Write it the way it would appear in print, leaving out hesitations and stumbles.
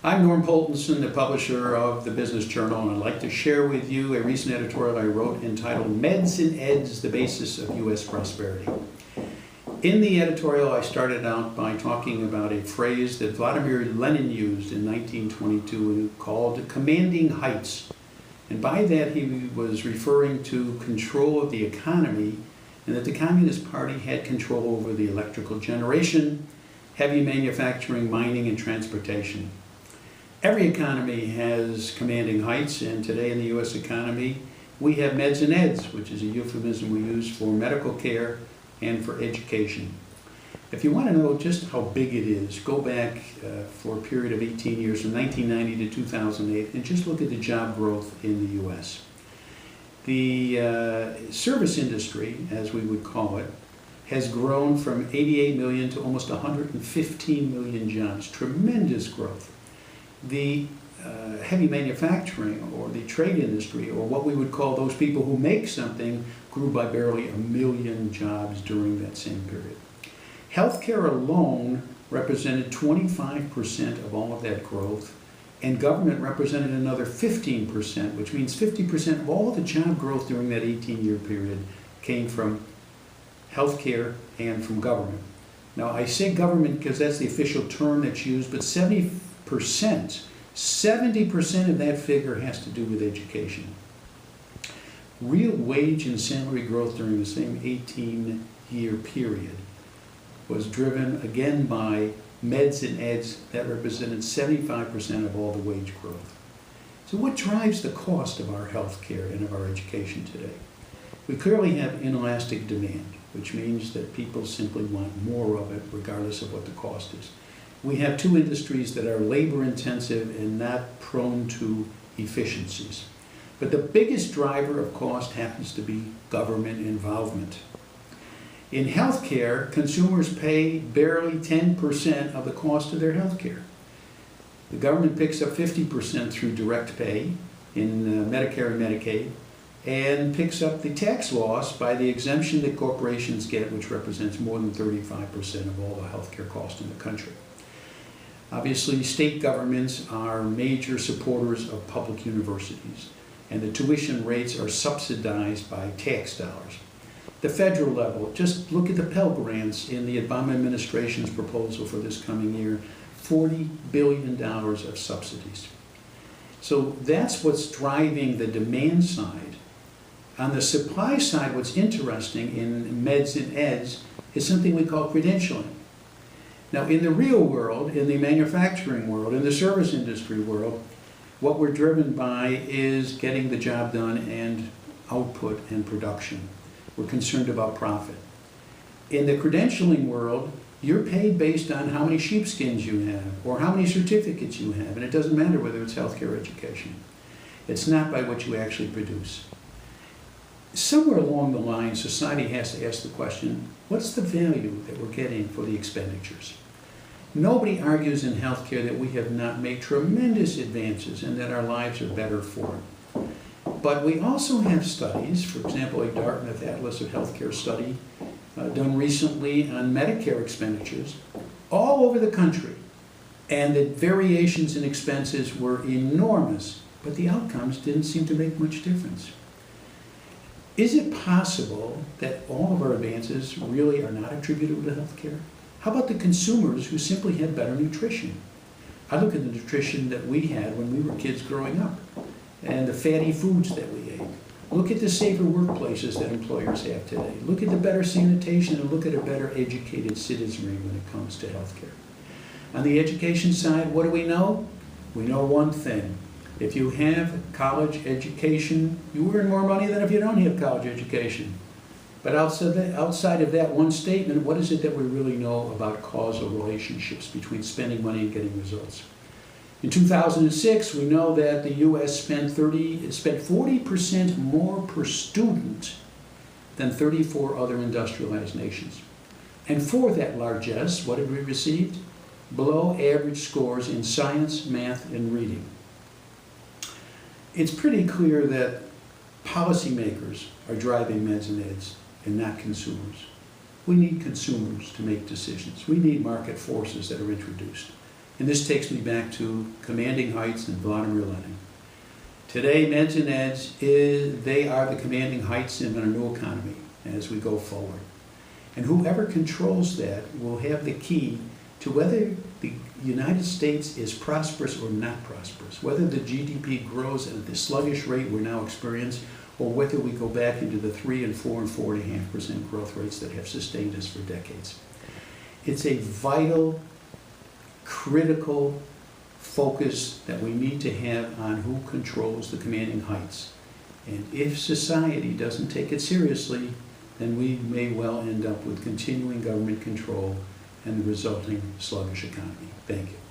I'm Norm Poltenson, the publisher of the Business Journal, and I'd like to share with you a recent editorial I wrote entitled Meds and Eds, the Basis of U.S. Prosperity. In the editorial, I started out by talking about a phrase that Vladimir Lenin used in 1922 called commanding heights. And by that, he was referring to control of the economy, and that the Communist Party had control over the electrical generation, heavy manufacturing, mining, and transportation. Every economy has commanding heights, and today in the U.S. economy, we have meds and eds, which is a euphemism we use for medical care and for education. If you want to know just how big it is, go back for a period of 18 years, from 1990 to 2008, and just look at the job growth in the U.S. The service industry, as we would call it, has grown from 88 million to almost 115 million jobs. Tremendous growth. The heavy manufacturing or the trade industry, or what we would call those people who make something, grew by barely 1 million jobs during that same period. Healthcare alone represented 25% of all of that growth, and government represented another 15%, which means 50% of all of the job growth during that 18-year period came from healthcare and from government. Now, I say government because that's the official term that's used, but 70% of that figure has to do with education. Real wage and salary growth during the same 18-year period was driven again by meds and eds that represented 75% of all the wage growth. So what drives the cost of our health care and of our education today? We clearly have inelastic demand, which means that people simply want more of it regardless of what the cost is. We have two industries that are labor intensive and not prone to efficiencies. But the biggest driver of cost happens to be government involvement. In healthcare, consumers pay barely 10% of the cost of their healthcare. The government picks up 50% through direct pay in Medicare and Medicaid, and picks up the tax loss by the exemption that corporations get, which represents more than 35% of all the healthcare costs in the country. Obviously, state governments are major supporters of public universities, and the tuition rates are subsidized by tax dollars. The federal level, just look at the Pell Grants in the Obama administration's proposal for this coming year, $40 billion of subsidies. So that's what's driving the demand side. On the supply side, what's interesting in meds and eds is something we call credentialing. Now, in the real world, in the manufacturing world, in the service industry world, what we're driven by is getting the job done and output and production. We're concerned about profit. In the credentialing world, you're paid based on how many sheepskins you have or how many certificates you have, and it doesn't matter whether it's healthcare or education. It's not by what you actually produce. Somewhere along the line, society has to ask the question, what's the value that we're getting for the expenditures? Nobody argues in healthcare that we have not made tremendous advances and that our lives are better for it. But we also have studies, for example, a Dartmouth Atlas of Healthcare study done recently on Medicare expenditures all over the country, and the variations in expenses were enormous, but the outcomes didn't seem to make much difference. Is it possible that all of our advances really are not attributable to healthcare? How about the consumers who simply had better nutrition? I look at the nutrition that we had when we were kids growing up and the fatty foods that we ate. Look at the safer workplaces that employers have today. Look at the better sanitation and look at a better educated citizenry when it comes to healthcare. On the education side, what do we know? We know one thing. If you have college education, you earn more money than if you don't have college education. But outside of that one statement, what is it that we really know about causal relationships between spending money and getting results? In 2006, we know that the U.S. spent 40% more per student than 34 other industrialized nations. And for that largesse, what did we receive? Below average scores in science, math, and reading. It's pretty clear that policymakers are driving meds and eds and not consumers. We need consumers to make decisions. We need market forces that are introduced. And this takes me back to commanding heights and Vladimir Lenin. Today, meds and eds, they are the commanding heights in a new economy as we go forward. And whoever controls that will have the key to whether the United States is prosperous or not prosperous, whether the GDP grows at the sluggish rate we're now experiencing, or whether we go back into the 3 and 4 and 4.5% growth rates that have sustained us for decades. It's a vital, critical focus that we need to have on who controls the commanding heights. And if society doesn't take it seriously, then we may well end up with continuing government control and the resulting sluggish economy. Thank you.